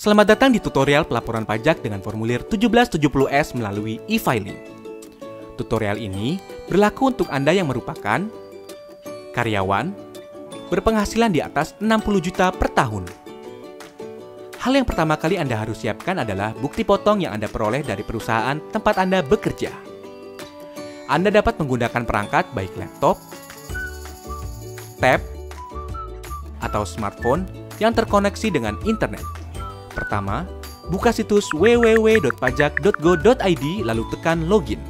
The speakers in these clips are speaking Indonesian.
Selamat datang di tutorial pelaporan pajak dengan formulir 1770S melalui e-filing. Tutorial ini berlaku untuk Anda yang merupakan karyawan berpenghasilan di atas 60 juta per tahun. Hal yang pertama kali Anda harus siapkan adalah bukti potong yang Anda peroleh dari perusahaan tempat Anda bekerja. Anda dapat menggunakan perangkat baik laptop, tab, atau smartphone yang terkoneksi dengan internet. Pertama, buka situs www.pajak.go.id lalu tekan login.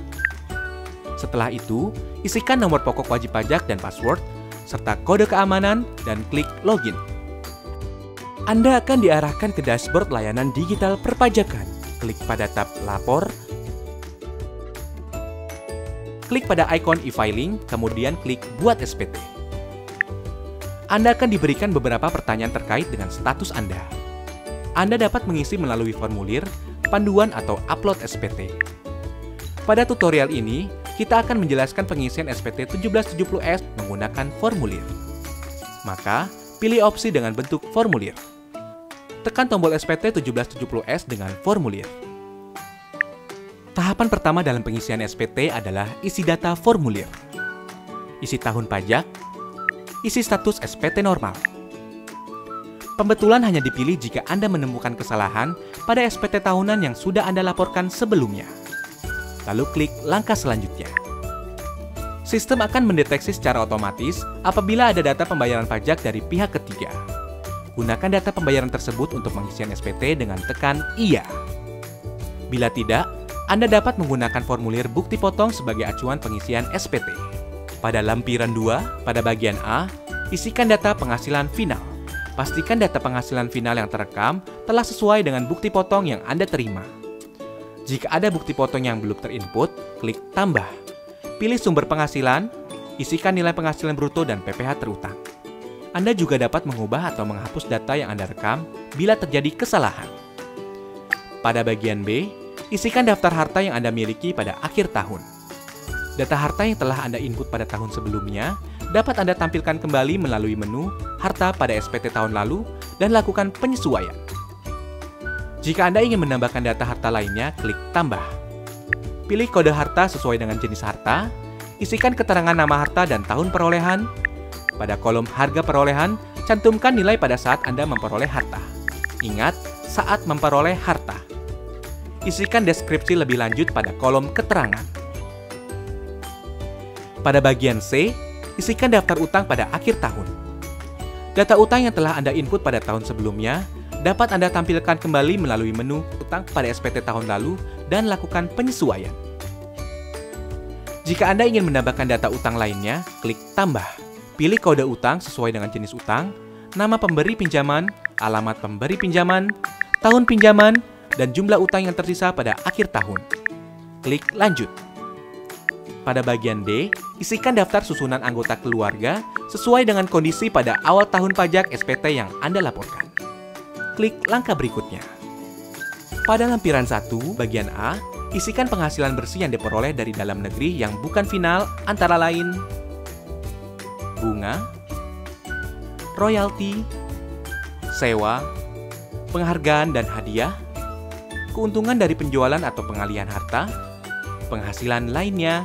Setelah itu, isikan nomor pokok wajib pajak dan password, serta kode keamanan dan klik login. Anda akan diarahkan ke dashboard layanan digital perpajakan. Klik pada tab Lapor, klik pada ikon e-filing, kemudian klik Buat SPT. Anda akan diberikan beberapa pertanyaan terkait dengan status Anda. Anda dapat mengisi melalui formulir, panduan, atau upload SPT. Pada tutorial ini, kita akan menjelaskan pengisian SPT 1770S menggunakan formulir. Maka, pilih opsi dengan bentuk formulir. Tekan tombol SPT 1770S dengan formulir. Tahapan pertama dalam pengisian SPT adalah isi data formulir. Isi tahun pajak, isi status SPT normal. Pembetulan hanya dipilih jika Anda menemukan kesalahan pada SPT tahunan yang sudah Anda laporkan sebelumnya. Lalu klik langkah selanjutnya. Sistem akan mendeteksi secara otomatis apabila ada data pembayaran pajak dari pihak ketiga. Gunakan data pembayaran tersebut untuk pengisian SPT dengan tekan Iya. Bila tidak, Anda dapat menggunakan formulir bukti potong sebagai acuan pengisian SPT. Pada lampiran 2, pada bagian A, isikan data penghasilan final. Pastikan data penghasilan final yang terekam telah sesuai dengan bukti potong yang Anda terima. Jika ada bukti potong yang belum terinput, klik Tambah. Pilih sumber penghasilan, isikan nilai penghasilan bruto dan PPh terutang. Anda juga dapat mengubah atau menghapus data yang Anda rekam bila terjadi kesalahan. Pada bagian B, isikan daftar harta yang Anda miliki pada akhir tahun. Data harta yang telah Anda input pada tahun sebelumnya dapat Anda tampilkan kembali melalui menu Harta pada SPT tahun lalu dan lakukan penyesuaian. Jika Anda ingin menambahkan data harta lainnya, klik Tambah. Pilih kode harta sesuai dengan jenis harta, isikan keterangan nama harta dan tahun perolehan. Pada kolom harga perolehan, cantumkan nilai pada saat Anda memperoleh harta. Ingat, saat memperoleh harta. Isikan deskripsi lebih lanjut pada kolom keterangan. Pada bagian C, isikan daftar utang pada akhir tahun. Data utang yang telah Anda input pada tahun sebelumnya dapat Anda tampilkan kembali melalui menu utang pada SPT tahun lalu dan lakukan penyesuaian. Jika Anda ingin menambahkan data utang lainnya, klik Tambah. Pilih kode utang sesuai dengan jenis utang, nama pemberi pinjaman, alamat pemberi pinjaman, tahun pinjaman, dan jumlah utang yang tersisa pada akhir tahun. Klik Lanjut. Pada bagian D, isikan daftar susunan anggota keluarga sesuai dengan kondisi pada awal tahun pajak SPT yang Anda laporkan. Klik langkah berikutnya. Pada lampiran 1, bagian A, isikan penghasilan bersih yang diperoleh dari dalam negeri yang bukan final antara lain bunga, royalti, sewa, penghargaan dan hadiah, keuntungan dari penjualan atau pengalihan harta, penghasilan lainnya.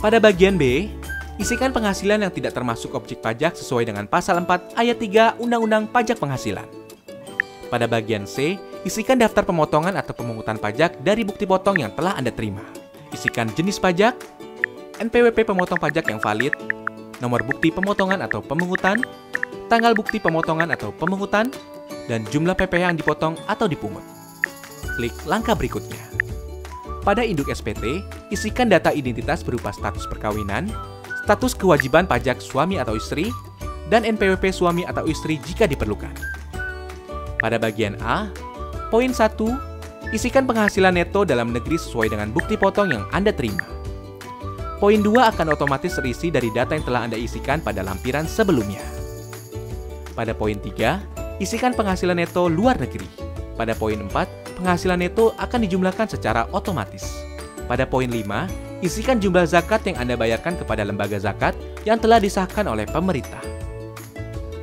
Pada bagian B, isikan penghasilan yang tidak termasuk objek pajak sesuai dengan pasal 4 ayat 3 Undang-Undang Pajak Penghasilan. Pada bagian C, isikan daftar pemotongan atau pemungutan pajak dari bukti potong yang telah Anda terima. Isikan jenis pajak, NPWP pemotong pajak yang valid, nomor bukti pemotongan atau pemungutan, tanggal bukti pemotongan atau pemungutan, dan jumlah PPh yang dipotong atau dipungut. Klik langkah berikutnya. Pada induk SPT, isikan data identitas berupa status perkawinan, status kewajiban pajak suami atau istri, dan NPWP suami atau istri jika diperlukan. Pada bagian A, poin 1, isikan penghasilan neto dalam negeri sesuai dengan bukti potong yang Anda terima. Poin 2 akan otomatis terisi dari data yang telah Anda isikan pada lampiran sebelumnya. Pada poin 3, isikan penghasilan neto luar negeri. Pada poin 4, penghasilan neto akan dijumlahkan secara otomatis. Pada poin 5, isikan jumlah zakat yang Anda bayarkan kepada lembaga zakat yang telah disahkan oleh pemerintah.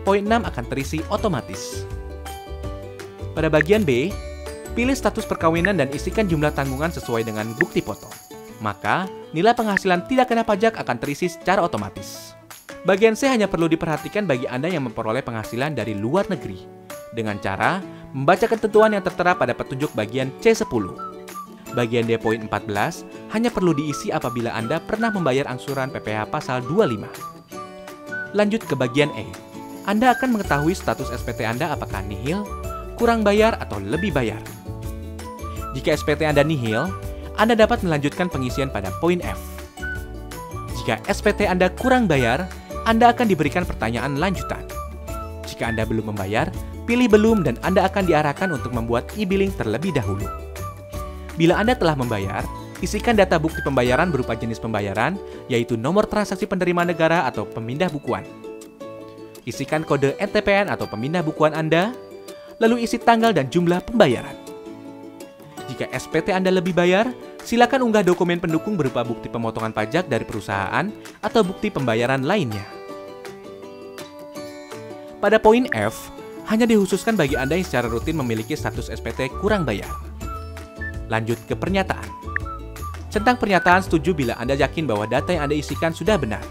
Poin 6 akan terisi otomatis. Pada bagian B, pilih status perkawinan dan isikan jumlah tanggungan sesuai dengan bukti foto. Maka, nilai penghasilan tidak kena pajak akan terisi secara otomatis. Bagian C hanya perlu diperhatikan bagi Anda yang memperoleh penghasilan dari luar negeri, dengan cara membaca ketentuan yang tertera pada petunjuk bagian C10. Bagian D poin 14 hanya perlu diisi apabila Anda pernah membayar angsuran PPh pasal 25. Lanjut ke bagian E. Anda akan mengetahui status SPT Anda apakah nihil, kurang bayar, atau lebih bayar. Jika SPT Anda nihil, Anda dapat melanjutkan pengisian pada poin F. Jika SPT Anda kurang bayar, Anda akan diberikan pertanyaan lanjutan. Jika Anda belum membayar, pilih belum dan Anda akan diarahkan untuk membuat e-billing terlebih dahulu. Bila Anda telah membayar, isikan data bukti pembayaran berupa jenis pembayaran, yaitu nomor transaksi penerima negara atau pemindah bukuan. Isikan kode NTPN atau pemindah bukuan Anda, lalu isi tanggal dan jumlah pembayaran. Jika SPT Anda lebih bayar, silakan unggah dokumen pendukung berupa bukti pemotongan pajak dari perusahaan atau bukti pembayaran lainnya. Pada poin F, hanya dikhususkan bagi Anda yang secara rutin memiliki status SPT kurang bayar. Lanjut ke pernyataan. Centang pernyataan setuju bila Anda yakin bahwa data yang Anda isikan sudah benar.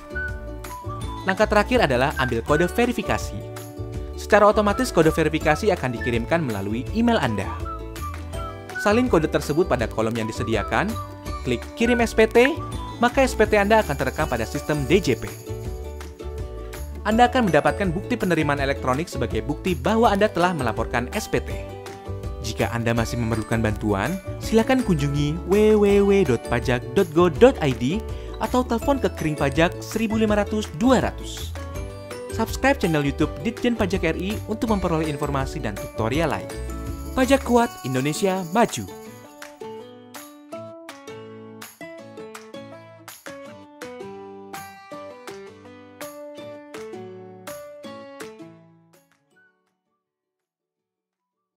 Langkah terakhir adalah ambil kode verifikasi. Secara otomatis kode verifikasi akan dikirimkan melalui email Anda. Salin kode tersebut pada kolom yang disediakan, klik kirim SPT, maka SPT Anda akan terekam pada sistem DJP. Anda akan mendapatkan bukti penerimaan elektronik sebagai bukti bahwa Anda telah melaporkan SPT. Jika Anda masih memerlukan bantuan, silakan kunjungi www.pajak.go.id atau telepon ke Kering Pajak 1500 200. Subscribe channel YouTube Ditjen Pajak RI untuk memperoleh informasi dan tutorial lain. Pajak kuat, Indonesia maju.